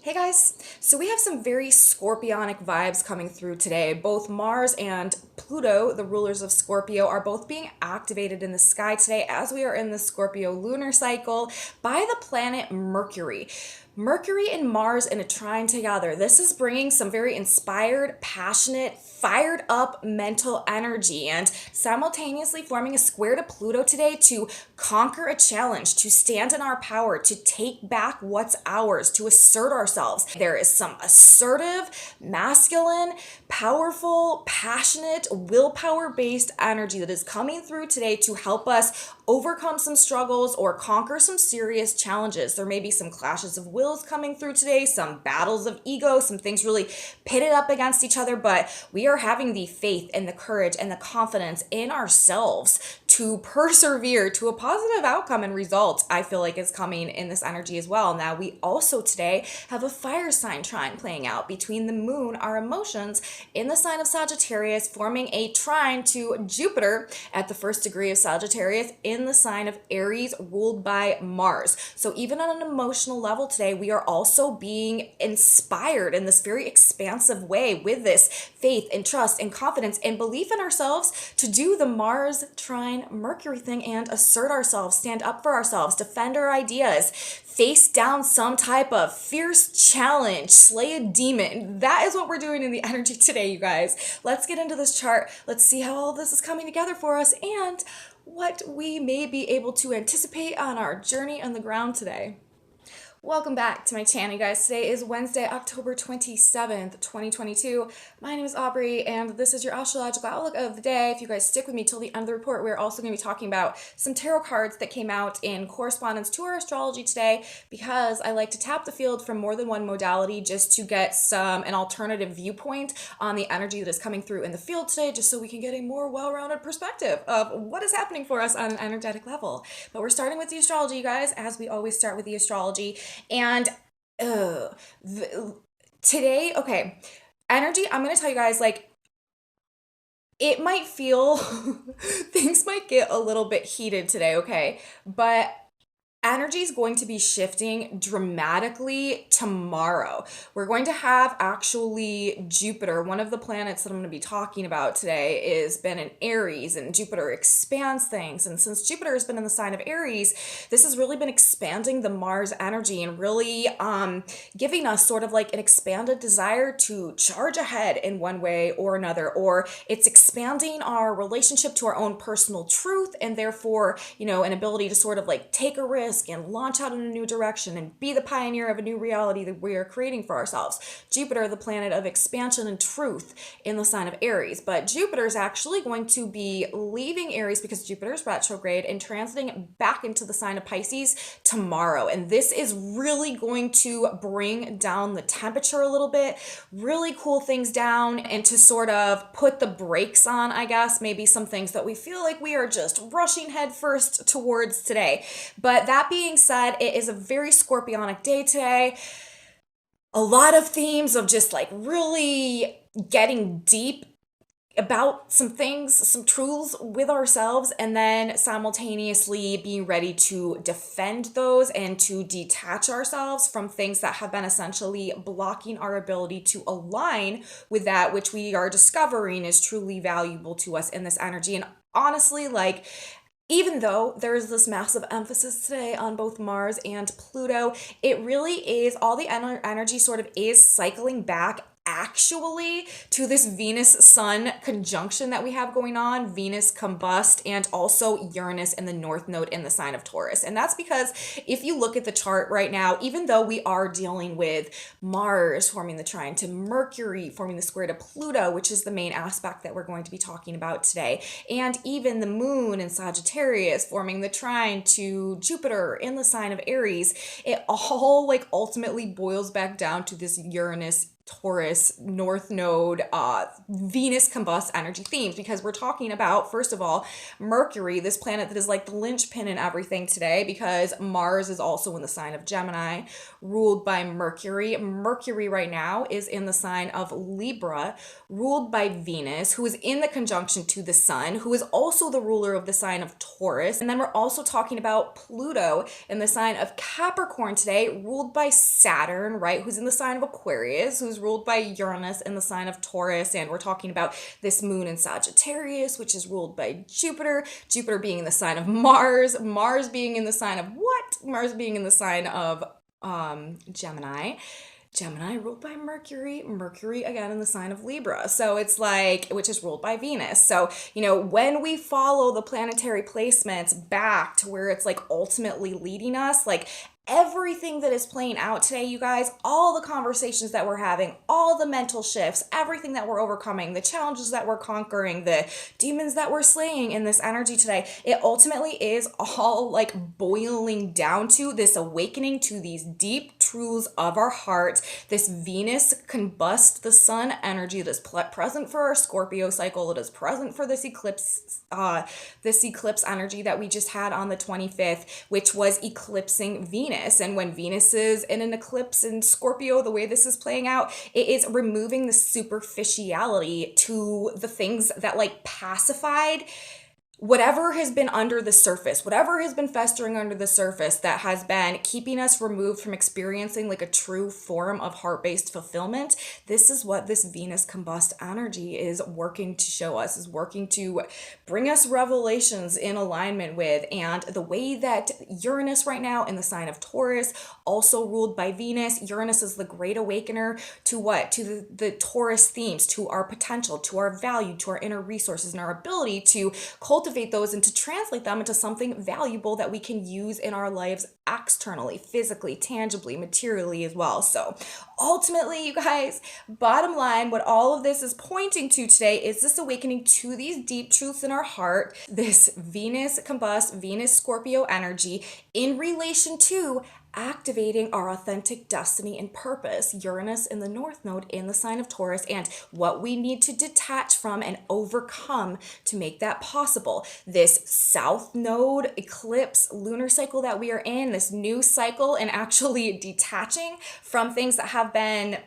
Hey guys, so we have some very scorpionic vibes coming through today. Both Mars and Pluto, the rulers of Scorpio, are both being activated in the sky today as we are in the Scorpio lunar cycle by the planet Mercury. Mercury and Mars in a trine together. This is bringing some very inspired, passionate, fired up mental energy and simultaneously forming a square to Pluto today to conquer a challenge, to stand in our power, to take back what's ours, to assert ourselves. There is some assertive, masculine, powerful, passionate, willpower based energy that is coming through today to help us overcome some struggles or conquer some serious challenges. There may be some clashes of wills coming through today, some battles of ego, some things really pitted up against each other, but we are having the faith and the courage and the confidence in ourselves to persevere to a positive outcome and result. I feel like is coming in this energy as well. Now we also today have a fire sign trine playing out between the moon, our emotions, in the sign of Sagittarius, forming a trine to Jupiter at the first degree of Sagittarius in the sign of Aries, ruled by Mars. So even on an emotional level today, we are also being inspired in this very expansive way with this faith and trust and confidence and belief in ourselves to do the Mars trine Mercury thing and assert ourselves, stand up for ourselves, defend our ideas, face down some type of fierce challenge, slay a demon. That is what we're doing in the energy today, you guys. Let's get into this chart. Let's see how all this is coming together for us and what we may be able to anticipate on our journey on the ground today. Welcome back to my channel, you guys. Today is Wednesday, October 27th, 2022. My name is Aubrey, and this is your astrological outlook of the day. If you guys stick with me till the end of the report, we're also going to be talking about some tarot cards that came out in correspondence to our astrology today, because I like to tap the field from more than one modality just to get an alternative viewpoint on the energy that is coming through in the field today, just so we can get a more well-rounded perspective of what is happening for us on an energetic level. But we're starting with the astrology, you guys, as we always start with the astrology. And today, okay, energy, I'm going to tell you guys, like, it might feel, things might get a little bit heated today, okay? But energy is going to be shifting dramatically tomorrow. We're going to have actually Jupiter, one of the planets that I'm going to be talking about today, is been in Aries, and Jupiter expands things. And since Jupiter has been in the sign of Aries, this has really been expanding the Mars energy and really giving us sort of like an expanded desire to charge ahead in one way or another, or it's expanding our relationship to our own personal truth and therefore, you know, an ability to sort of like take a risk and launch out in a new direction and be the pioneer of a new reality that we are creating for ourselves. Jupiter, the planet of expansion and truth in the sign of Aries. But Jupiter is actually going to be leaving Aries because Jupiter is retrograde and transiting back into the sign of Pisces tomorrow. And this is really going to bring down the temperature a little bit, really cool things down, and to sort of put the brakes on, I guess, maybe some things that we feel like we are just rushing headfirst towards today. But that being said, it is a very scorpionic day today. A lot of themes of just like really getting deep about some things, some truths with ourselves, and then simultaneously being ready to defend those and to detach ourselves from things that have been essentially blocking our ability to align with that which we are discovering is truly valuable to us in this energy. And honestly, like, even though there is this massive emphasis today on both Mars and Pluto, it really is, all the energy sort of is cycling back actually to this Venus-Sun conjunction that we have going on, Venus combust, and also Uranus in the North Node in the sign of Taurus. And that's because if you look at the chart right now, even though we are dealing with Mars forming the trine to Mercury, forming the square to Pluto, which is the main aspect that we're going to be talking about today, and even the moon in Sagittarius forming the trine to Jupiter in the sign of Aries, it all like ultimately boils back down to this Uranus Taurus, North Node, Venus combust energy themes, because we're talking about, first of all, Mercury, this planet that is like the linchpin in everything today, because Mars is also in the sign of Gemini, ruled by Mercury. Mercury right now is in the sign of Libra, ruled by Venus, who is in the conjunction to the Sun, who is also the ruler of the sign of Taurus. And then we're also talking about Pluto in the sign of Capricorn today, ruled by Saturn, right, who's in the sign of Aquarius, who's ruled by Uranus in the sign of Taurus. And we're talking about this moon in Sagittarius, which is ruled by Jupiter, Jupiter being in the sign of Mars, Mars being in the sign of what? Mars being in the sign of Gemini. Gemini ruled by Mercury, Mercury again in the sign of Libra. So it's like, which is ruled by Venus. So, when we follow the planetary placements back to where it's like ultimately leading us, like everything that is playing out today, you guys, all the conversations that we're having, all the mental shifts, everything that we're overcoming, the challenges that we're conquering, the demons that we're slaying in this energy today, it ultimately is all like boiling down to this awakening to these deep truths of our hearts. This Venus combust the sun energy that is present for our Scorpio cycle. It is present for this eclipse energy that we just had on the 25th, which was eclipsing Venus. And when Venus is in an eclipse in Scorpio, the way this is playing out, it is removing the superficiality to the things that like pacified whatever has been under the surface, whatever has been festering under the surface that has been keeping us removed from experiencing like a true form of heart-based fulfillment. This is what this Venus combust energy is working to show us, is working to bring us revelations in alignment with. And the way that Uranus right now in the sign of Taurus, also ruled by Venus, Uranus is the great awakener to what? To the Taurus themes, to our potential, to our value, to our inner resources, and our ability to cultivate those and to translate them into something valuable that we can use in our lives externally, physically, tangibly, materially as well. So ultimately, you guys, bottom line, what all of this is pointing to today is this awakening to these deep truths in our heart, this Venus combust, Venus Scorpio energy in relation to activating our authentic destiny and purpose, Uranus in the North Node in the sign of Taurus, and what we need to detach from and overcome to make that possible. This South Node eclipse lunar cycle that we are in, this new cycle, and actually detaching from things that have been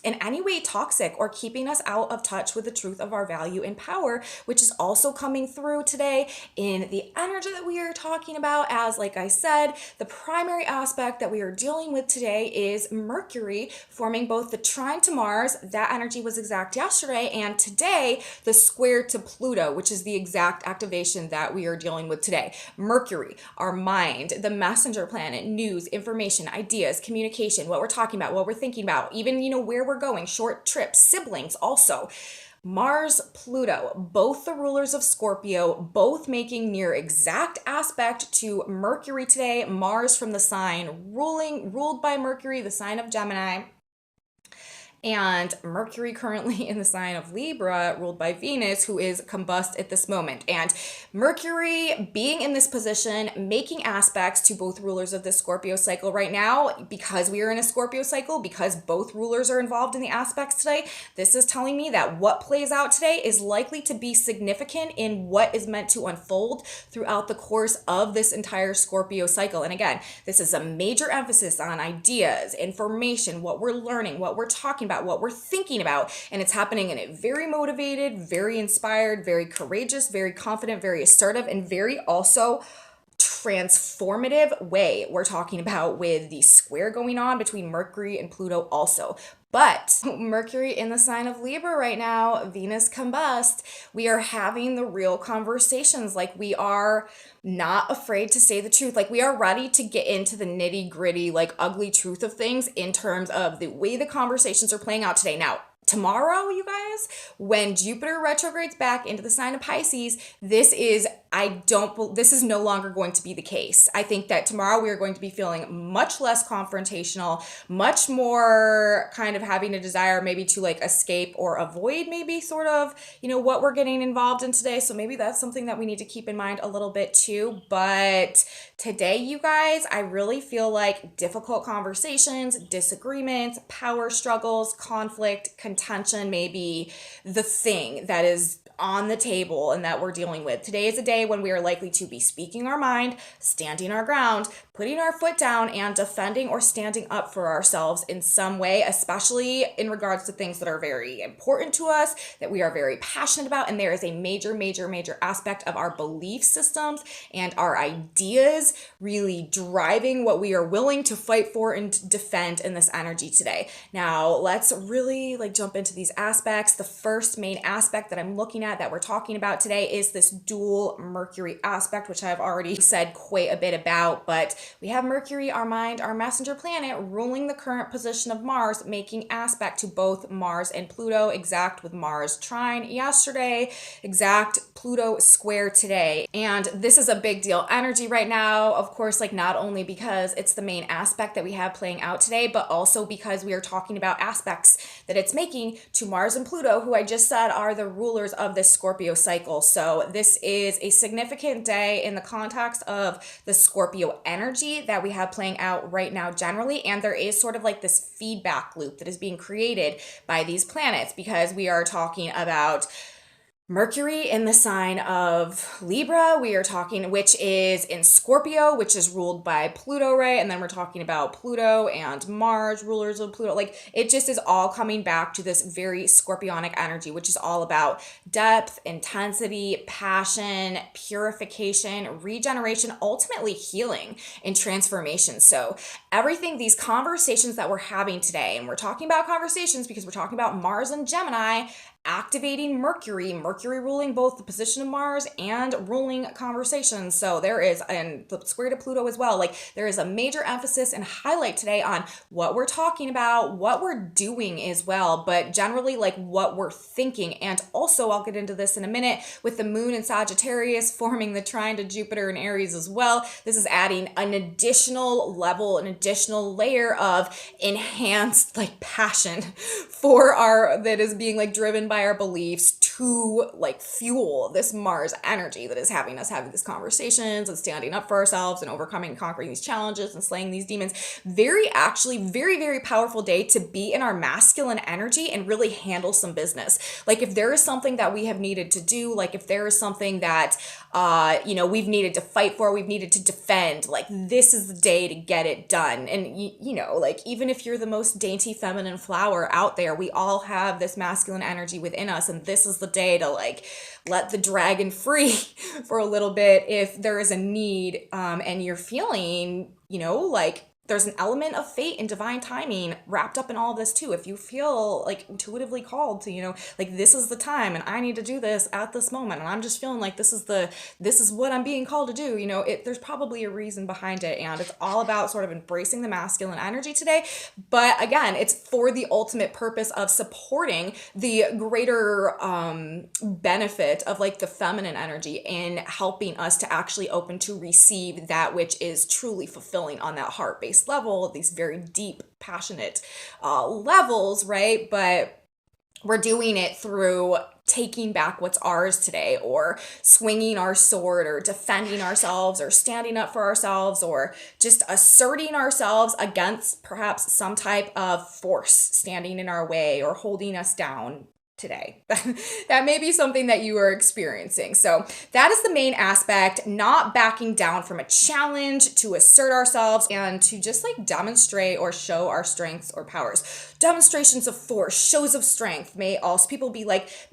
in any way toxic or keeping us out of touch with the truth of our value and power, which is also coming through today in the energy that we are talking about. As like I said, the primary aspect that we are dealing with today is Mercury forming both the trine to Mars, that energy was exact yesterday, and today the square to Pluto, which is the exact activation that we are dealing with today. Mercury, our mind, the messenger planet, news, information, ideas, communication, what we're talking about, what we're thinking about, even where we're going, short trips, siblings also. Mars, Pluto, both the rulers of Scorpio, both making near exact aspect to Mercury today. Mars from the sign ruled by Mercury, the sign of Gemini. And Mercury currently in the sign of Libra, ruled by Venus, who is combust at this moment. And Mercury being in this position, making aspects to both rulers of the Scorpio cycle right now, because we are in a Scorpio cycle, because both rulers are involved in the aspects today, this is telling me that what plays out today is likely to be significant in what is meant to unfold throughout the course of this entire Scorpio cycle. And again, this is a major emphasis on ideas, information, what we're learning, what we're talking about, what we're thinking about, and it's happening in a very motivated, very inspired, very courageous, very confident, very assertive, and very also transformative way we're talking about, with the square going on between Mercury and Pluto also. But Mercury in the sign of Libra right now, Venus combust, we are having the real conversations. Like, we are not afraid to say the truth. Like, we are ready to get into the nitty gritty, like ugly truth of things in terms of the way the conversations are playing out today. Now, tomorrow, you guys, when Jupiter retrogrades back into the sign of Pisces, this is this is no longer going to be the case. I think that tomorrow we are going to be feeling much less confrontational, much more kind of having a desire maybe to like escape or avoid maybe sort of, what we're getting involved in today. So maybe that's something that we need to keep in mind a little bit too. But today, you guys, I really feel like difficult conversations, disagreements, power struggles, conflict, contention may be the thing that is on the table and that we're dealing with. Today is a day when we are likely to be speaking our mind, standing our ground, putting our foot down, and defending or standing up for ourselves in some way, especially in regards to things that are very important to us, that we are very passionate about. And there is a major, major, major aspect of our belief systems and our ideas really driving what we are willing to fight for and defend in this energy today. Now, let's really jump into these aspects. The first main aspect that I'm looking at that we're talking about today is this dual Mercury aspect, which I've already said quite a bit about, but we have Mercury, our mind, our messenger planet, ruling the current position of Mars, making aspect to both Mars and Pluto, exact with Mars trine yesterday, exact Pluto square today. And this is a big deal energy right now, of course, not only because it's the main aspect that we have playing out today, but also because we are talking about aspects that it's making to Mars and Pluto, who I just said are the rulers of this Scorpio cycle. So this is a significant day in the context of the Scorpio energy that we have playing out right now generally. And there is sort of this feedback loop that is being created by these planets, because we are talking about Mercury in the sign of Libra, we are talking, which is in Scorpio, which is ruled by Pluto, right? And then we're talking about Pluto and Mars, rulers of Pluto. It just is all coming back to this very scorpionic energy, which is all about depth, intensity, passion, purification, regeneration, ultimately healing and transformation. So everything, these conversations that we're having today, and we're talking about conversations because we're talking about Mars and Gemini, activating Mercury ruling both the position of Mars and ruling conversations. So there is, and the square to Pluto as well, there is a major emphasis and highlight today on what we're talking about, what we're doing as well, but generally what we're thinking. And also, I'll get into this in a minute, with the moon in Sagittarius forming the trine to Jupiter in Aries as well. This is adding an additional level, an additional layer of enhanced passion for that is being driven by our beliefs to fuel this Mars energy that is having us having these conversations and standing up for ourselves and overcoming and conquering these challenges and slaying these demons. Very, very powerful day to be in our masculine energy and really handle some business. If there is something that we have needed to do, if there is something that we've needed to fight for, we've needed to defend, this is the day to get it done. And even if you're the most dainty feminine flower out there, we all have this masculine energy within us, and this is the day to let the dragon free for a little bit if there is a need, and you're feeling there's an element of fate and divine timing wrapped up in all of this too. If you feel intuitively called to, this is the time and I need to do this at this moment, and I'm just feeling this is what I'm being called to do, there's probably a reason behind it, and it's all about sort of embracing the masculine energy today. But again, it's for the ultimate purpose of supporting the greater benefit of the feminine energy in helping us to actually open to receive that which is truly fulfilling on that heart-based level, these very deep, passionate levels, right? But we're doing it through taking back what's ours today, or swinging our sword, or defending ourselves, or standing up for ourselves, or just asserting ourselves against perhaps some type of force standing in our way or holding us down today. That may be something that you are experiencing. So that is the main aspect, not backing down from a challenge, to assert ourselves and to just demonstrate or show our strengths or powers. Demonstrations of force, shows of strength may also, people be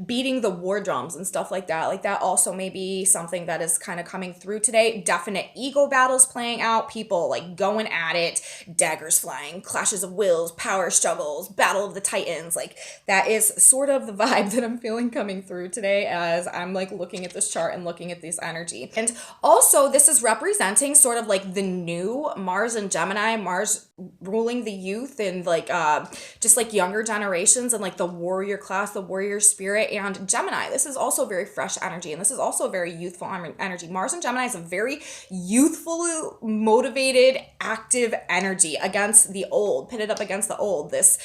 beating the war drums and stuff like that. That also may be something that is kind of coming through today. Definite ego battles playing out, people going at it, daggers flying, clashes of wills, power struggles, battle of the titans. That is sort of the vibe that I'm feeling coming through today as I'm looking at this chart and looking at this energy. And also, this is representing sort of the new Mars and Gemini, Mars ruling the youth and like just like younger generations and like the warrior class, the warrior spirit. And Gemini, this is also very fresh energy, and this is also very youthful energy. Mars and Gemini is a very youthful, motivated, active energy against the old, pitted up against the old. This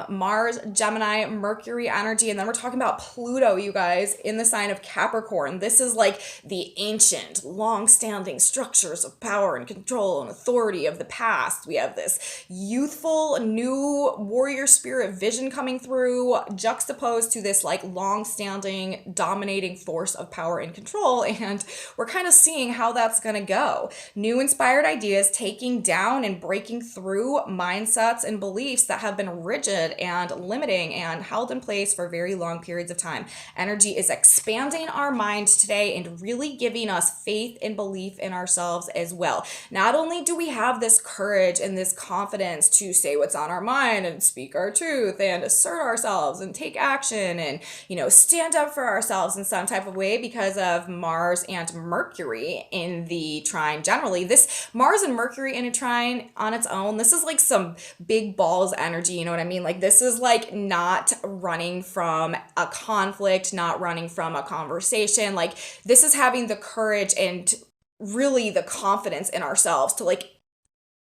Mars, Gemini, Mercury energy. And then we're talking about Pluto, you guys, in the sign of Capricorn. This is like the ancient, long-standing structures of power and control and authority of the past. We have this youthful, new warrior spirit vision coming through, juxtaposed to this like long-standing, dominating force of power and control. And we're kind of seeing how that's going to go. New inspired ideas taking down and breaking through mindsets and beliefs that have been rigid and limiting and held in place for very long periods of time. Energy is expanding our mind today and really giving us faith and belief in ourselves as well. Not only do we have this courage and this confidence to say what's on our mind and speak our truth and assert ourselves and take action and, you know, stand up for ourselves in some type of way because of Mars and Mercury in the trine. Generally, this Mars and Mercury in a trine on its own, this is like some big balls energy, you know what I mean? Like this is like not running from a conflict, not running from a conversation. Like this is having the courage and really the confidence in ourselves to like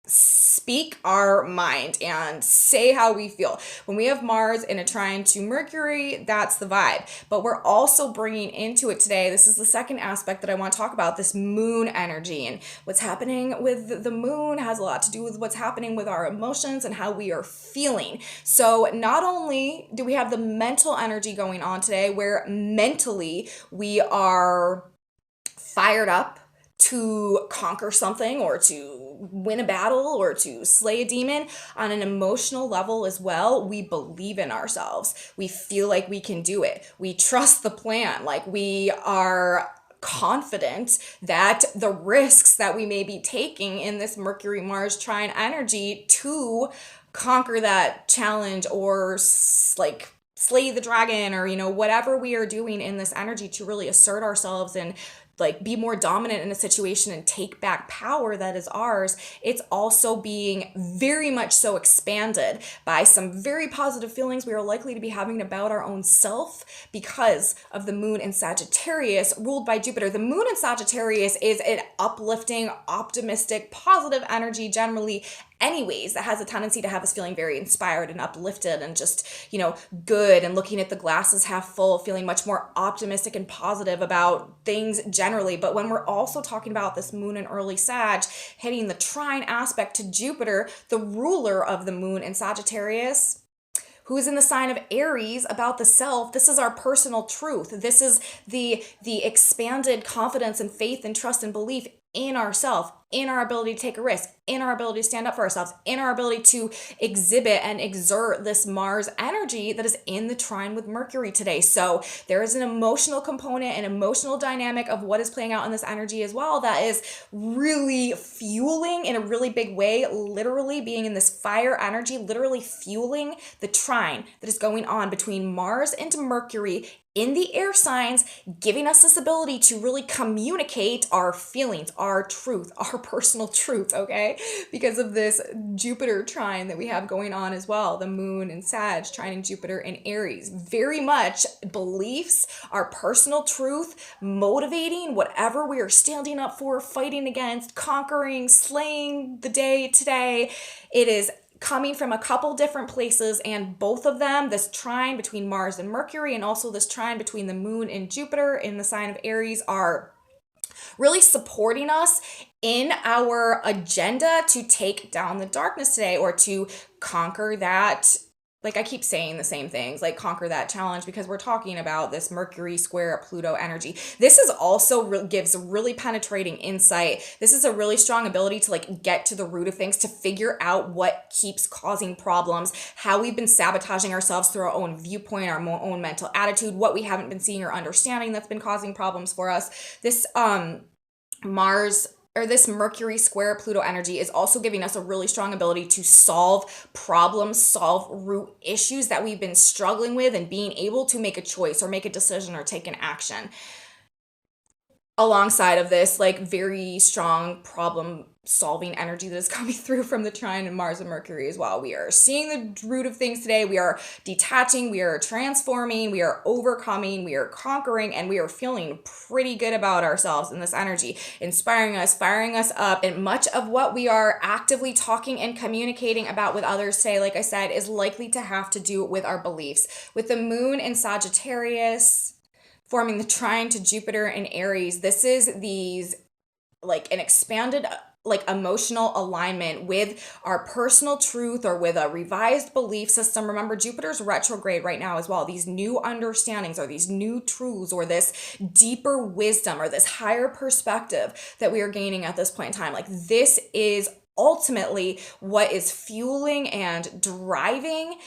speak our mind and say how we feel. When we have Mars in a trine to Mercury, that's the vibe. But we're also bringing into it today, this is the second aspect that I want to talk about, this moon energy. And what's happening with the moon has a lot to do with what's happening with our emotions and how we are feeling. So not only do we have the mental energy going on today, where mentally we are fired up to conquer something or to win a battle or to slay a demon, on an emotional level as well, we believe in ourselves. We feel like we can do it. We trust the plan. Like we are confident that the risks that we may be taking in this Mercury Mars trine energy to conquer that challenge or like slay the dragon or, you know, whatever we are doing in this energy to really assert ourselves and like be more dominant in a situation and take back power that is ours, it's also being very much so expanded by some very positive feelings we are likely to be having about our own self because of the moon in Sagittarius ruled by Jupiter. The moon in Sagittarius is an uplifting, optimistic, positive energy generally anyways, that has a tendency to have us feeling very inspired and uplifted and just, you know, good and looking at the glasses half full, feeling much more optimistic and positive about things generally. But when we're also talking about this moon in early Sag hitting the trine aspect to Jupiter, the ruler of the moon in Sagittarius, who's in the sign of Aries, about the self, this is our personal truth. This is the expanded confidence and faith and trust and belief in ourselves, in our ability to take a risk, in our ability to stand up for ourselves, in our ability to exhibit and exert this Mars energy that is in the trine with Mercury today. So there is an emotional component, an emotional dynamic of what is playing out in this energy as well that is really fueling in a really big way, literally being in this fire energy, literally fueling the trine that is going on between Mars and Mercury in the air signs, giving us this ability to really communicate our feelings, our truth, our personal truth, okay? Because of this Jupiter trine that we have going on as well, the moon and Sag trining Jupiter in Aries. Very much beliefs, our personal truth, motivating whatever we are standing up for, fighting against, conquering, slaying the day today. It is coming from a couple different places, and both of them, this trine between Mars and Mercury and also this trine between the moon and Jupiter in the sign of Aries, are really supporting us in our agenda to take down the darkness today or to conquer that. Like I keep saying the same things, like conquer that challenge, because we're talking about this Mercury square Pluto energy. This is also gives really penetrating insight. This is a really strong ability to like get to the root of things, to figure out what keeps causing problems, how we've been sabotaging ourselves through our own viewpoint, our own mental attitude, what we haven't been seeing or understanding that's been causing problems for us. This this Mercury square Pluto energy is also giving us a really strong ability to solve problems, solve root issues that we've been struggling with, and being able to make a choice or make a decision or take an action. Alongside of this, like very strong problem solving energy that is coming through from the trine and Mars and Mercury as well. We are seeing the root of things today. We are detaching, we are transforming, we are overcoming, we are conquering, and we are feeling pretty good about ourselves in this energy, inspiring us, firing us up. And much of what we are actively talking and communicating about with others today, like I said, is likely to have to do with our beliefs. With the moon in Sagittarius forming the trine to Jupiter in Aries, this is these like an expanded like emotional alignment with our personal truth or with a revised belief system. Remember, Jupiter's retrograde right now as well. These new understandings or these new truths or this deeper wisdom or this higher perspective that we are gaining at this point in time. Like, this is ultimately what is fueling and driving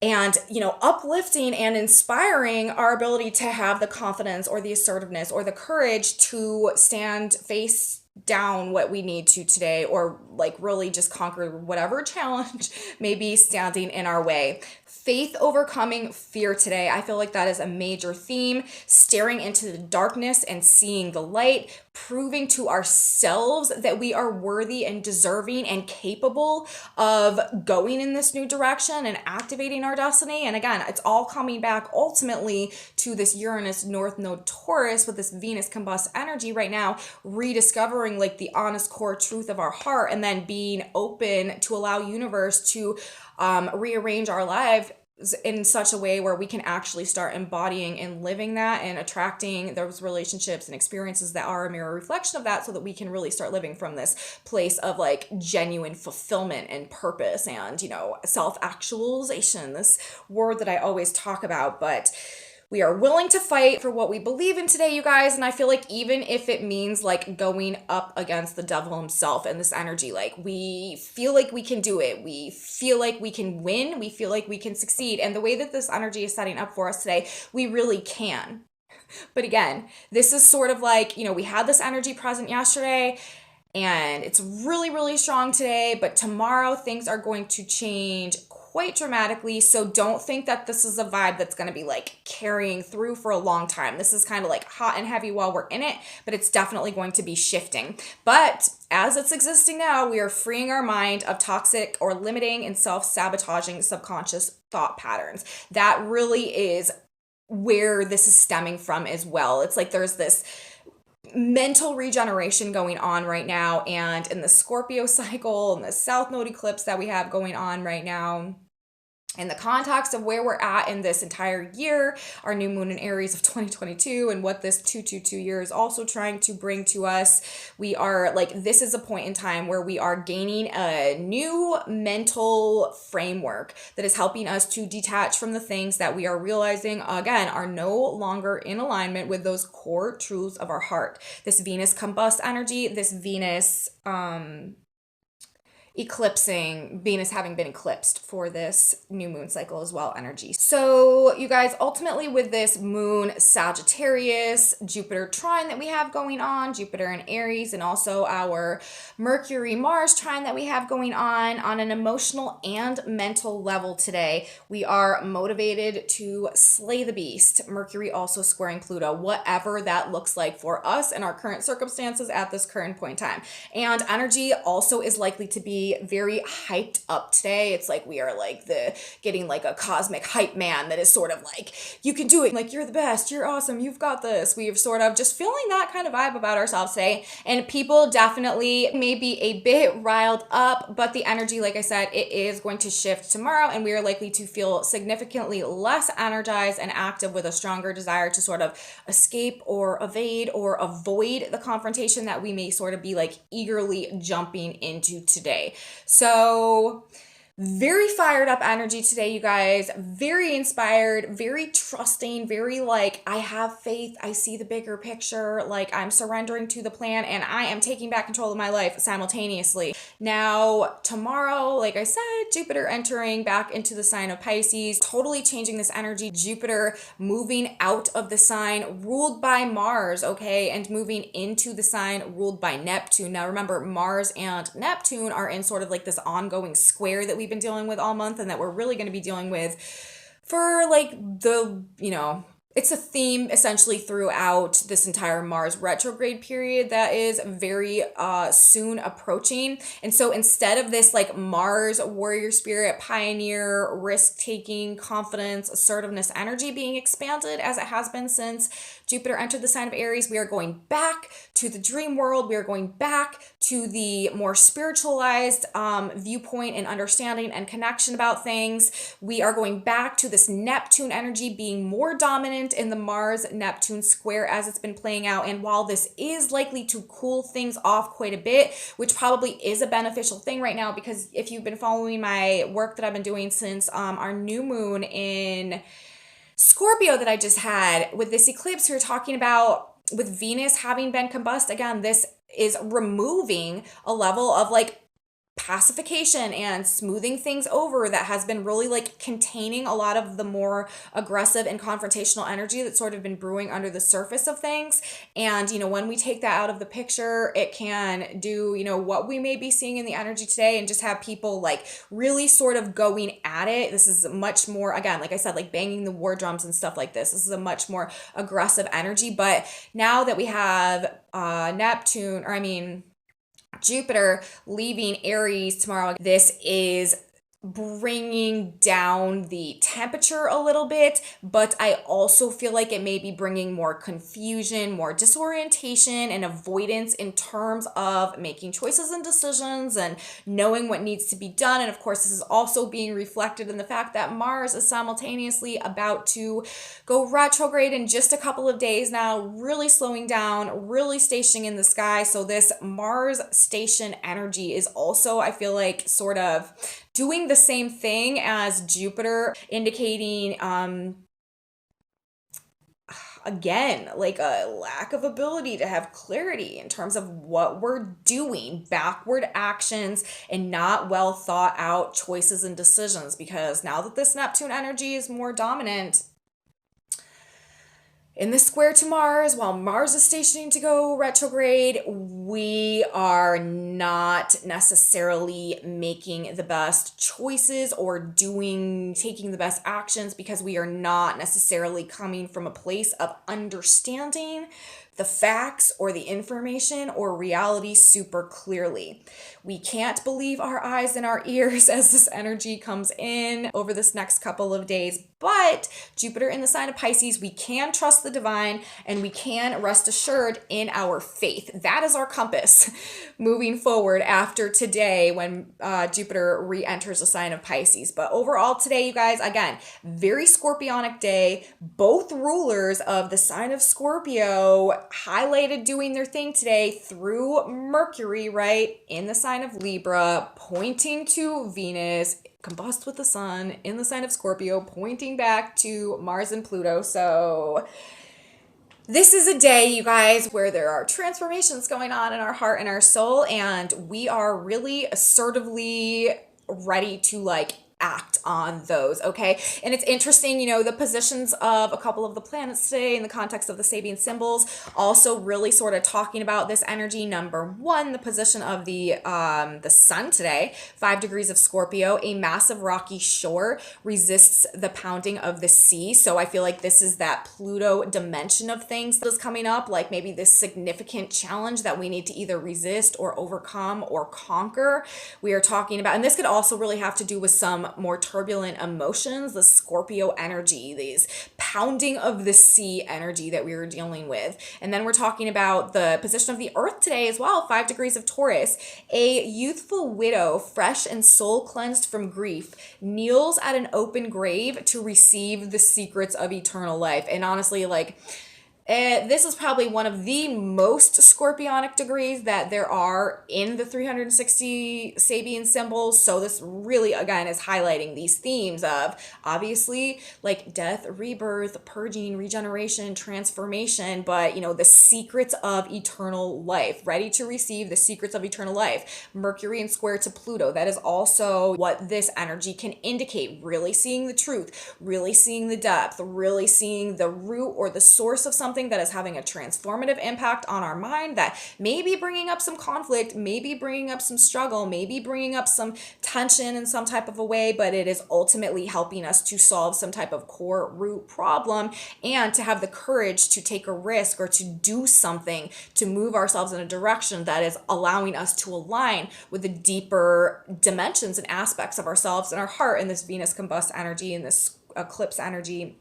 and, uplifting and inspiring our ability to have the confidence or the assertiveness or the courage to stand face down what we need to today, or like really just conquer whatever challenge may be standing in our way. Faith overcoming fear today. I feel like that is a major theme. Staring into the darkness and seeing the light, proving to ourselves that we are worthy and deserving and capable of going in this new direction and activating our destiny. And again, it's all coming back ultimately to this Uranus North Node Taurus with this Venus combust energy right now, rediscovering like the honest core truth of our heart, and then being open to allow universe to rearrange our life in such a way where we can actually start embodying and living that and attracting those relationships and experiences that are a mirror reflection of that, so that we can really start living from this place of like genuine fulfillment and purpose and, self-actualization, this word that I always talk about. But we are willing to fight for what we believe in today, you guys. And I feel like even if it means like going up against the devil himself and this energy, like we feel like we can do it. We feel like we can win. We feel like we can succeed. And the way that this energy is setting up for us today, we really can. But again, this is sort of like, we had this energy present yesterday and it's really, really strong today, but tomorrow things are going to change quite dramatically. So don't think that this is a vibe that's going to be like carrying through for a long time. This is kind of like hot and heavy while we're in it, but it's definitely going to be shifting. But as it's existing now, we are freeing our mind of toxic or limiting and self-sabotaging subconscious thought patterns. That really is where this is stemming from as well. It's like there's this mental regeneration going on right now, and in the Scorpio cycle and the South Node eclipse that we have going on right now, in the context of where we're at in this entire year, our new moon in Aries of 2022, and what this 222 year is also trying to bring to us, we are like, this is a point in time where we are gaining a new mental framework that is helping us to detach from the things that we are realizing, again, are no longer in alignment with those core truths of our heart. This Venus combust energy, this Venus, eclipsing, Venus having been eclipsed for this new moon cycle as well energy. So you guys, ultimately with this moon Sagittarius, Jupiter trine that we have going on, Jupiter in Aries, and also our Mercury Mars trine that we have going on an emotional and mental level today, we are motivated to slay the beast. Mercury also squaring Pluto, whatever that looks like for us and our current circumstances at this current point in time. And energy also is likely to be very hyped up today. It's like we are like getting like a cosmic hype man that is sort of like, you can do it, like you're the best, you're awesome, you've got this. We've sort of just feeling that kind of vibe about ourselves today, and people definitely may be a bit riled up, but the energy, like I said, it is going to shift tomorrow, and we are likely to feel significantly less energized and active with a stronger desire to sort of escape or evade or avoid the confrontation that we may sort of be like eagerly jumping into today. So very fired up energy today, you guys. Very inspired, very trusting, very like, I have faith, I see the bigger picture, like I'm surrendering to the plan, and I am taking back control of my life simultaneously. Now, tomorrow, like I said, Jupiter entering back into the sign of Pisces, totally changing this energy. Jupiter moving out of the sign ruled by Mars, okay, and moving into the sign ruled by Neptune. Now, remember, Mars and Neptune are in sort of like this ongoing square that we've been dealing with all month, and that we're really going to be dealing with for like the, it's a theme essentially throughout this entire Mars retrograde period that is very soon approaching. And so instead of this like Mars warrior spirit, pioneer, risk taking, confidence, assertiveness energy being expanded as it has been since Jupiter entered the sign of Aries, we are going back to the dream world. We are going back to the more spiritualized viewpoint and understanding and connection about things. We are going back to this Neptune energy being more dominant in the Mars-Neptune square as it's been playing out. And while this is likely to cool things off quite a bit, which probably is a beneficial thing right now, because if you've been following my work that I've been doing since our new moon in Scorpio that I just had with this eclipse, we were talking about with Venus having been combust. Again, this is removing a level of like pacification and smoothing things over that has been really like containing a lot of the more aggressive and confrontational energy that's sort of been brewing under the surface of things. And, you know, when we take that out of the picture, it can do, you know, what we may be seeing in the energy today and just have people like really sort of going at it. This is much more, again, like I said, like banging the war drums and stuff like this. This is a much more aggressive energy. But now that we have Jupiter leaving Aries tomorrow, this is bringing down the temperature a little bit, but I also feel like it may be bringing more confusion, more disorientation and avoidance in terms of making choices and decisions and knowing what needs to be done. And of course, this is also being reflected in the fact that Mars is simultaneously about to go retrograde in just a couple of days now, really slowing down, really stationing in the sky. So this Mars station energy is also, I feel like, sort of doing the same thing as Jupiter, indicating again, like a lack of ability to have clarity in terms of what we're doing, backward actions and not well thought out choices and decisions. Because now that this Neptune energy is more dominant in the square to Mars, while Mars is stationing to go retrograde, we are not necessarily making the best choices or taking the best actions because we are not necessarily coming from a place of understanding the facts or the information or reality super clearly. We can't believe our eyes and our ears as this energy comes in over this next couple of days. But Jupiter in the sign of Pisces, we can trust the divine and we can rest assured in our faith. That is our compass moving forward after today when Jupiter re-enters the sign of Pisces. But overall today, you guys, again, very scorpionic day. Both rulers of the sign of Scorpio highlighted doing their thing today through Mercury, right, in the sign of Libra, pointing to Venus, combust with the sun in the sign of Scorpio, pointing back to Mars and Pluto. So this is a day, you guys, where there are transformations going on in our heart and our soul, and we are really assertively ready to like act on those, okay? And it's interesting, you know, the positions of a couple of the planets today in the context of the Sabian symbols also really sort of talking about this energy. Number one, the position of the sun today, 5 degrees of Scorpio, a massive rocky shore resists the pounding of the sea. So I feel like this is that Pluto dimension of things that is coming up, like maybe this significant challenge that we need to either resist or overcome or conquer. We are talking about, and this could also really have to do with some more turbulent emotions, the Scorpio energy, these pounding of the sea energy that we were dealing with. And then we're talking about the position of the earth today as well, 5 degrees of Taurus. A youthful widow, fresh and soul cleansed from grief, kneels at an open grave to receive the secrets of eternal life. And honestly, like, this is probably one of the most scorpionic degrees that there are in the 360 Sabian symbols. So this really, again, is highlighting these themes of obviously like death, rebirth, purging, regeneration, transformation, but you know, the secrets of eternal life, ready to receive the secrets of eternal life. Mercury and square to Pluto. That is also what this energy can indicate. Really seeing the truth, really seeing the depth, really seeing the root or the source of something something that is having a transformative impact on our mind that may be bringing up some conflict, maybe bringing up some struggle, maybe bringing up some tension in some type of a way, but it is ultimately helping us to solve some type of core root problem and to have the courage to take a risk or to do something to move ourselves in a direction that is allowing us to align with the deeper dimensions and aspects of ourselves and our heart in this Venus combust energy and this eclipse energy,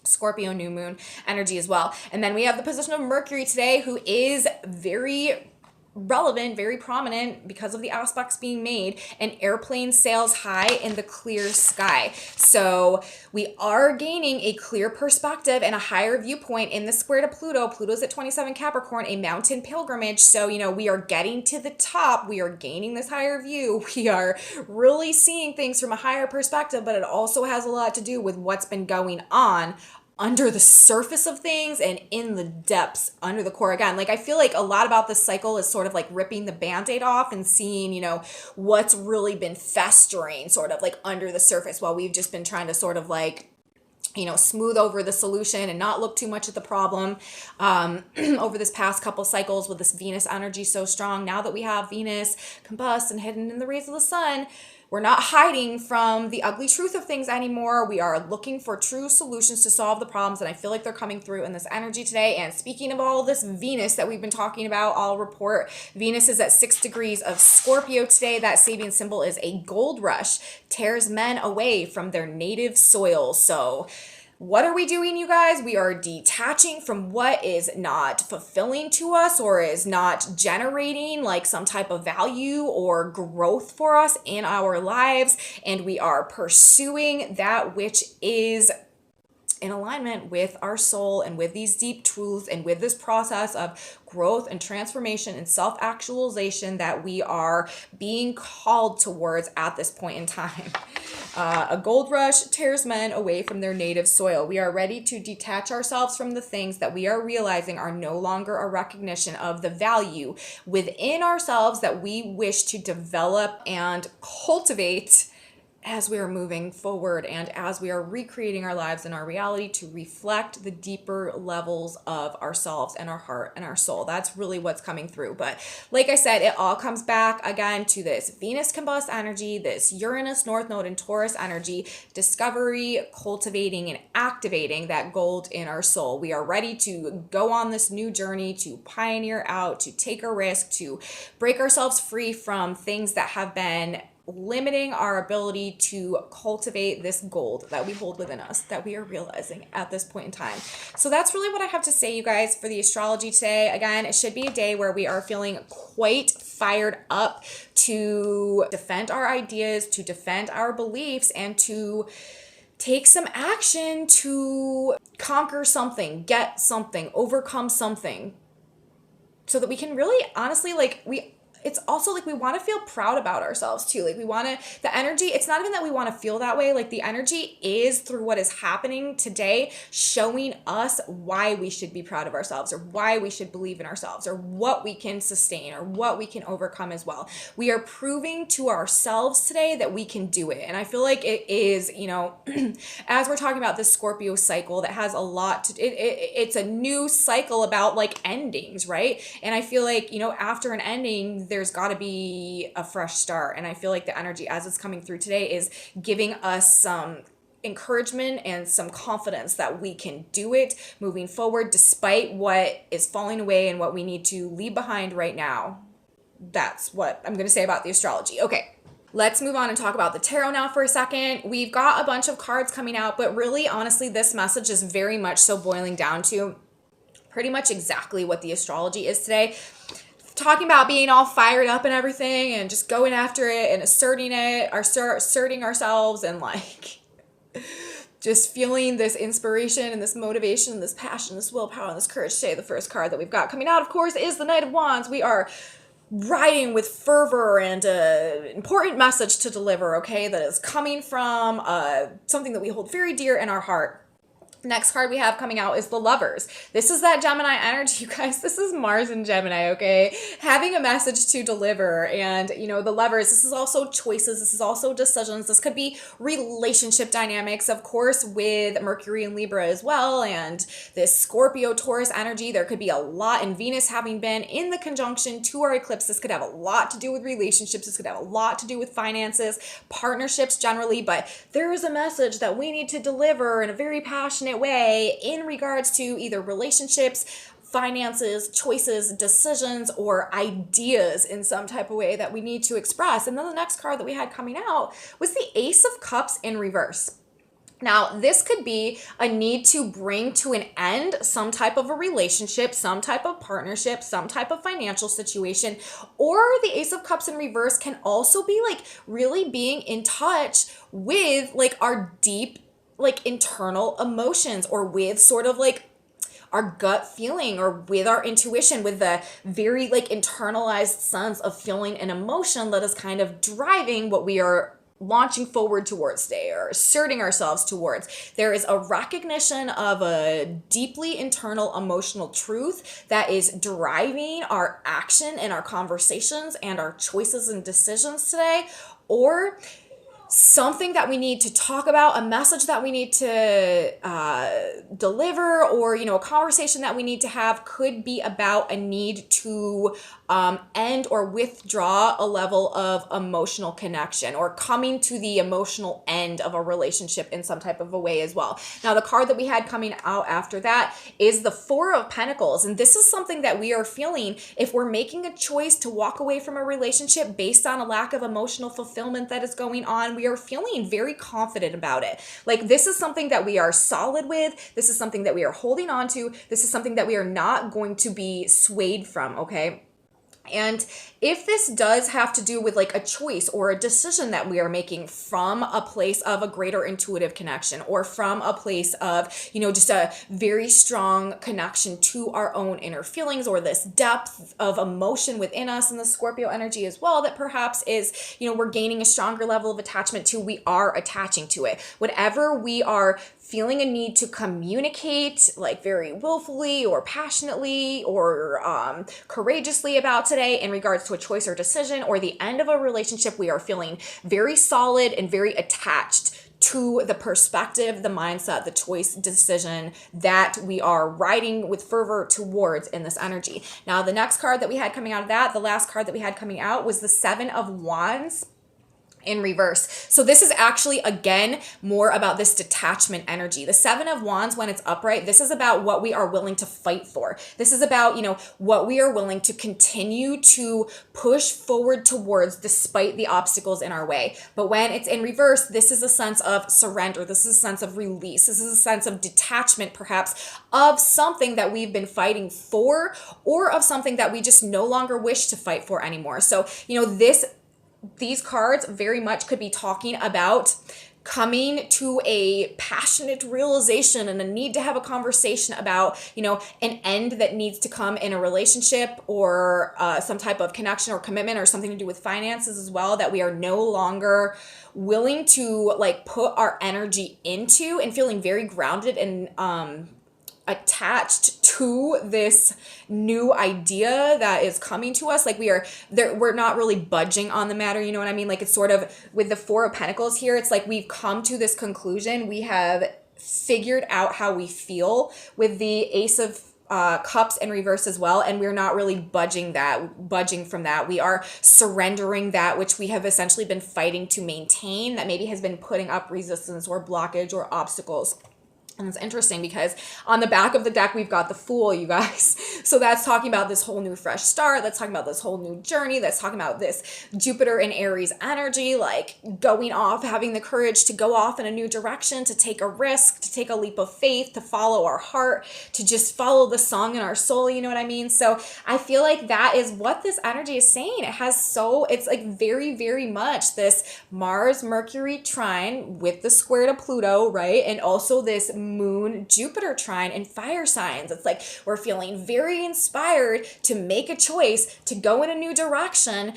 Scorpio new moon energy as well. And then we have the position of Mercury today, who is very relevant, very prominent because of the aspects being made, and airplane sails high in the clear sky. So we are gaining a clear perspective and a higher viewpoint in the square to Pluto. Pluto's at 27 Capricorn, a mountain pilgrimage. So, we are getting to the top. We are gaining this higher view. We are really seeing things from a higher perspective, but it also has a lot to do with what's been going on under the surface of things and in the depths under the core. Again, I feel like a lot about this cycle is sort of like ripping the band-aid off and seeing, what's really been festering sort of like under the surface, while we've just been trying to sort of smooth over the solution and not look too much at the problem over this past couple cycles with this Venus energy so strong. Now that we have Venus combust and hidden in the rays of the sun, we're not hiding from the ugly truth of things anymore. We are looking for true solutions to solve the problems, and I feel like they're coming through in this energy today. And speaking of all this Venus that we've been talking about, I'll report Venus is at 6 degrees of Scorpio today. That Sabian symbol is a gold rush, tears men away from their native soil. So what are we doing, you guys? We are detaching from what is not fulfilling to us or is not generating some type of value or growth for us in our lives. And we are pursuing that which is in alignment with our soul and with these deep truths and with this process of growth and transformation and self-actualization that we are being called towards at this point in time. A gold rush tears men away from their native soil. We are ready to detach ourselves from the things that we are realizing are no longer a recognition of the value within ourselves that we wish to develop and cultivate as we are moving forward and as we are recreating our lives and our reality to reflect the deeper levels of ourselves and our heart and our soul. That's really what's coming through. But like I said, it all comes back again to this Venus combust energy, this Uranus North Node and Taurus energy, discovery, cultivating, and activating that gold in our soul. We are ready to go on this new journey, to pioneer out, to take a risk, to break ourselves free from things that have been limiting our ability to cultivate this gold that we hold within us, that we are realizing at this point in time. So that's really what I have to say, you guys, for the astrology today. Again, it should be a day where we are feeling quite fired up to defend our ideas, to defend our beliefs, and to take some action to conquer something, get something, overcome something, so that we can really honestly it's also we want to feel proud about ourselves too. We want to, the energy, it's not even that we want to feel that way. The energy is through what is happening today, showing us why we should be proud of ourselves or why we should believe in ourselves or what we can sustain or what we can overcome as well. We are proving to ourselves today that we can do it. And I feel like it is, as we're talking about this Scorpio cycle that has a lot to, it's a new cycle about endings, right? And I feel like, after an ending, there's got to be a fresh start. And I feel like the energy as it's coming through today is giving us some encouragement and some confidence that we can do it moving forward despite what is falling away and what we need to leave behind right now. That's what I'm going to say about the astrology. Okay. Let's move on and talk about the tarot now for a second. We've got a bunch of cards coming out, but really, honestly, this message is very much so boiling down to pretty much exactly what the astrology is today. Talking about being all fired up and everything and just going after it and asserting ourselves and just feeling this inspiration and this motivation and this passion, this willpower and this courage. Today, the first card that we've got coming out, of course, is the Knight of Wands. We are riding with fervor and an important message to deliver, okay, that is coming from something that we hold very dear in our heart. Next card we have coming out is the Lovers. This is that Gemini energy, you guys. This is Mars and Gemini, okay? Having a message to deliver. And, you know, the Lovers, this is also choices. This is also decisions. This could be relationship dynamics, of course, with Mercury and Libra as well. And this Scorpio, Taurus energy, there could be a lot. And Venus having been in the conjunction to our eclipse, this could have a lot to do with relationships. This could have a lot to do with finances, partnerships generally. But there is a message that we need to deliver in a very passionate way in regards to either relationships, finances, choices, decisions, or ideas in some type of way that we need to express. And then the next card that we had coming out was the Ace of Cups in reverse. Now, this could be a need to bring to an end some type of a relationship, some type of partnership, some type of financial situation, or the Ace of Cups in reverse can also be like really being in touch with like our deep, like internal emotions, or with sort of like our gut feeling, or with our intuition, with the very like internalized sense of feeling an emotion that is kind of driving what we are launching forward towards today, or asserting ourselves towards. There is a recognition of a deeply internal emotional truth that is driving our action and our conversations and our choices and decisions today, or something that we need to talk about, a message that we need to deliver, or, you know, a conversation that we need to have could be about a need to end or withdraw a level of emotional connection, or coming to the emotional end of a relationship in some type of a way as well. Now, the card that we had coming out after that is the Four of Pentacles. And this is something that we are feeling if we're making a choice to walk away from a relationship based on a lack of emotional fulfillment that is going on. We are feeling very confident about it. Like, this is something that we are solid with. This is something that we are holding on to. This is something that we are not going to be swayed from, okay? And if this does have to do with like a choice or a decision that we are making from a place of a greater intuitive connection, or from a place of, you know, just a very strong connection to our own inner feelings, or this depth of emotion within us, and the Scorpio energy as well, that perhaps is, you know, we're gaining a stronger level of attachment to, we are attaching to it. Whatever we are feeling a need to communicate like very willfully or passionately or courageously about today in regards to a choice or decision, or the end of a relationship, we are feeling very solid and very attached to the perspective, the mindset, the choice, decision that we are riding with fervor towards in this energy. Now, the next card that we had coming out of that, the last card that we had coming out, was the Seven of Wands in reverse. So this is actually, again, more about this detachment energy. The Seven of Wands, when it's upright, this is about what we are willing to fight for. This is about, you know, what we are willing to continue to push forward towards despite the obstacles in our way. But when it's in reverse, this is a sense of surrender. This is a sense of release. This is a sense of detachment, perhaps, of something that we've been fighting for, or of something that we just no longer wish to fight for anymore. So, you know, these cards very much could be talking about coming to a passionate realization and a need to have a conversation about, you know, an end that needs to come in a relationship, or some type of connection or commitment, or something to do with finances as well, that we are no longer willing to like put our energy into, and feeling very grounded and attached to this new idea that is coming to us. Like, we're not really budging on the matter, you know what I mean? Like, it's sort of with the Four of Pentacles here, it's like we've come to this conclusion. We have figured out how we feel with the Ace of Cups in reverse as well, and we're not really budging from that. We are surrendering that which we have essentially been fighting to maintain, that maybe has been putting up resistance or blockage or obstacles. And it's interesting because on the back of the deck, we've got the Fool, you guys. So that's talking about this whole new fresh start. That's talking about this whole new journey. That's talking about this Jupiter and Aries energy, like going off, having the courage to go off in a new direction, to take a risk, to take a leap of faith, to follow our heart, to just follow the song in our soul. You know what I mean? So I feel like that is what this energy is saying. It's like very, very much this Mars, Mercury trine with the square to Pluto, right? And also this Moon Jupiter trine in fire signs. It's like we're feeling very inspired to make a choice to go in a new direction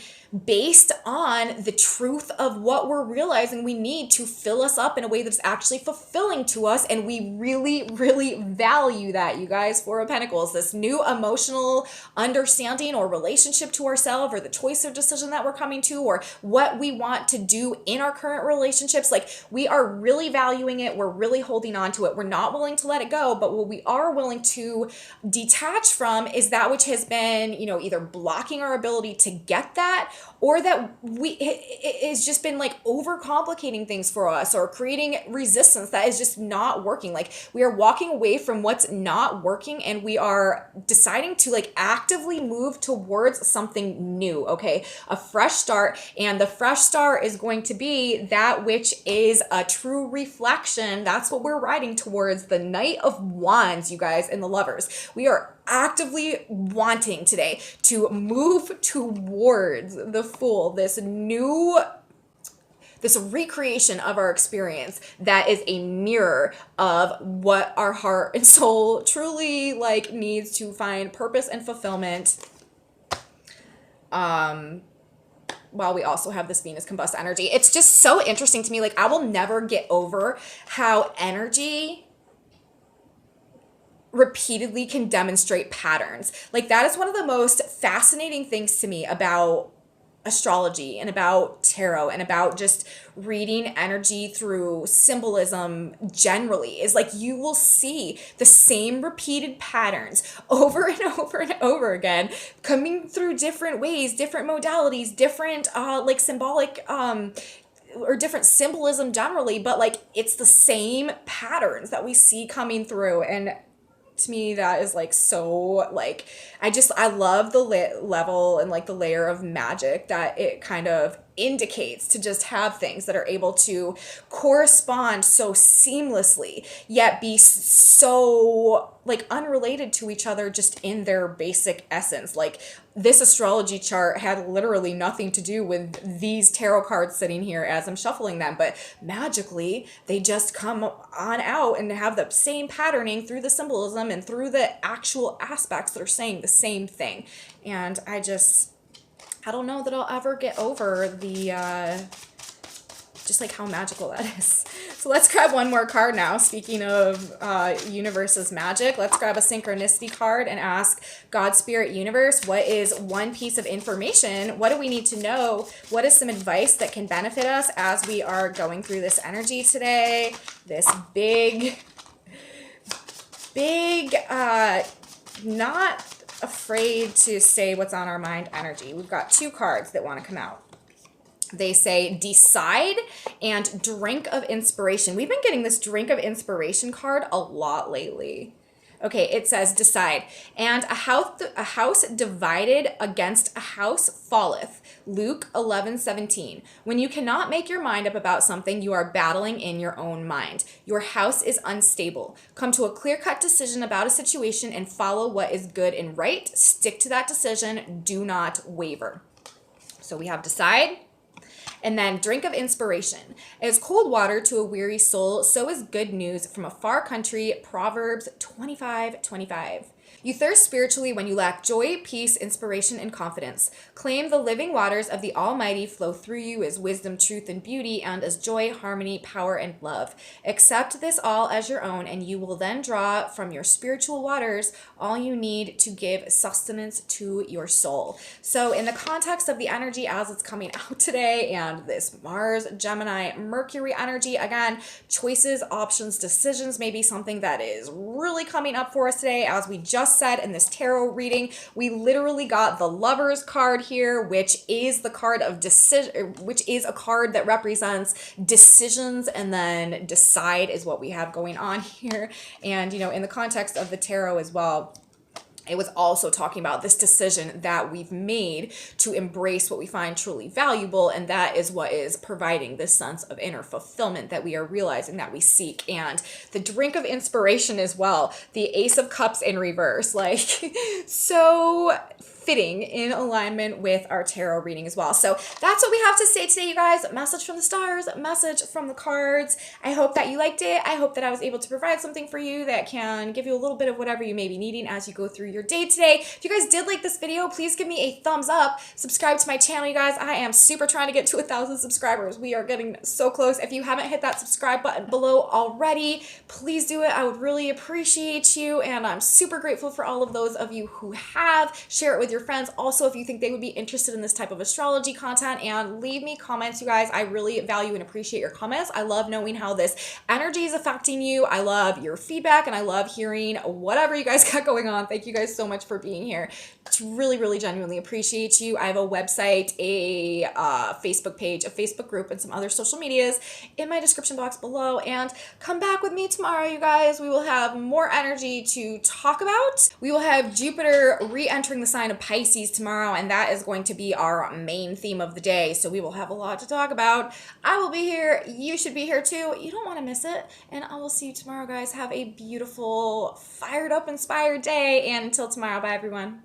based on the truth of what we're realizing we need to fill us up in a way that's actually fulfilling to us. And we really, really value that, you guys. Four of Pentacles, this new emotional understanding or relationship to ourselves, or the choice or decision that we're coming to, or what we want to do in our current relationships. Like, we are really valuing it. We're really holding on to it. We're not willing to let it go, but what we are willing to detach from is that which has been, either blocking our ability to get that, or that it's just been like overcomplicating things for us, or creating resistance that is just not working. Like, we are walking away from what's not working, and we are deciding to like actively move towards something new. Okay, a fresh start. And the fresh start is going to be that which is a true reflection. That's what we're riding towards, the Knight of Wands, you guys, and the Lovers. We are actively wanting today to move towards the Fool, this recreation of our experience that is a mirror of what our heart and soul truly like needs to find purpose and fulfillment. While we also have this Venus combust energy. It's just so interesting to me. Like, I will never get over how energy repeatedly can demonstrate patterns. Like, that is one of the most fascinating things to me about astrology and about tarot and about just reading energy through symbolism generally, is like you will see the same repeated patterns over and over and over again, coming through different ways, different modalities, different like symbolic or different symbolism generally, but like it's the same patterns that we see coming through. And to me, that is like so like, I love the level and like the layer of magic that it kind of indicates, to just have things that are able to correspond so seamlessly, yet be so like unrelated to each other just in their basic essence. Like, this astrology chart had literally nothing to do with these tarot cards sitting here as I'm shuffling them, but magically they just come on out and have the same patterning through the symbolism and through the actual aspects that are saying the same thing. And I don't know that I'll ever get over the just like how magical that is. So let's grab one more card now. Speaking of universe's magic, let's grab a synchronicity card and ask God, Spirit, Universe, what is one piece of information? What do we need to know? What is some advice that can benefit us as we are going through this energy today? This big, not afraid to say what's on our mind energy. We've got two cards that want to come out. They say decide and drink of inspiration. We've been getting this drink of inspiration card a lot lately. Okay, it says decide. And a house divided against a house falleth. Luke 11:17. When you cannot make your mind up about something, you are battling in your own mind. Your house is unstable. Come to a clear-cut decision about a situation and follow what is good and right. Stick to that decision. Do not waver. So we have decide. And then drink of inspiration. As cold water to a weary soul, so is good news from a far country. Proverbs 25:25. You thirst spiritually when you lack joy, peace, inspiration, and confidence. Claim the living waters of the Almighty flow through you as wisdom, truth, and beauty, and as joy, harmony, power, and love. Accept this all as your own, and you will then draw from your spiritual waters all you need to give sustenance to your soul. So in the context of the energy as it's coming out today, and this Mars, Gemini, Mercury energy, again, choices, options, decisions may be something that is really coming up for us today. As we just said in this tarot reading, we literally got the Lovers card here, which is the card of decision, which is a card that represents decisions, and then decide is what we have going on here. And in the context of the tarot as well, it was also talking about this decision that we've made to embrace what we find truly valuable, and that is what is providing this sense of inner fulfillment that we are realizing that we seek. And the drink of inspiration as well, the Ace of Cups in reverse, like so fitting in alignment with our tarot reading as well. So that's what we have to say today, you guys. Message from the stars, message from the cards. I hope that you liked it. I hope that I was able to provide something for you that can give you a little bit of whatever you may be needing as you go through your day today. If you guys did like this video, please give me a thumbs up. Subscribe to my channel, you guys. I am super trying to get to 1,000 subscribers. We are getting so close. If you haven't hit that subscribe button below already, please do it. I would really appreciate you, and I'm super grateful for all of those of you who have. Share it with your friends also if you think they would be interested in this type of astrology content, and leave me comments, you guys. I really value and appreciate your comments. I love knowing how this energy is affecting you. I love your feedback, and I love hearing whatever you guys got going on. Thank you guys so much for being here. It's really genuinely appreciate you. I have a website, a Facebook page, a Facebook group, and some other social medias in my description box below. And come back with me tomorrow, you guys. We will have more energy to talk about. We will have Jupiter re-entering the sign of Pisces tomorrow, and that is going to be our main theme of the day. So we will have a lot to talk about. I will be here. You should be here too. You don't want to miss it. And I will see you tomorrow, guys. Have a beautiful, fired up, inspired day. And until tomorrow, bye everyone.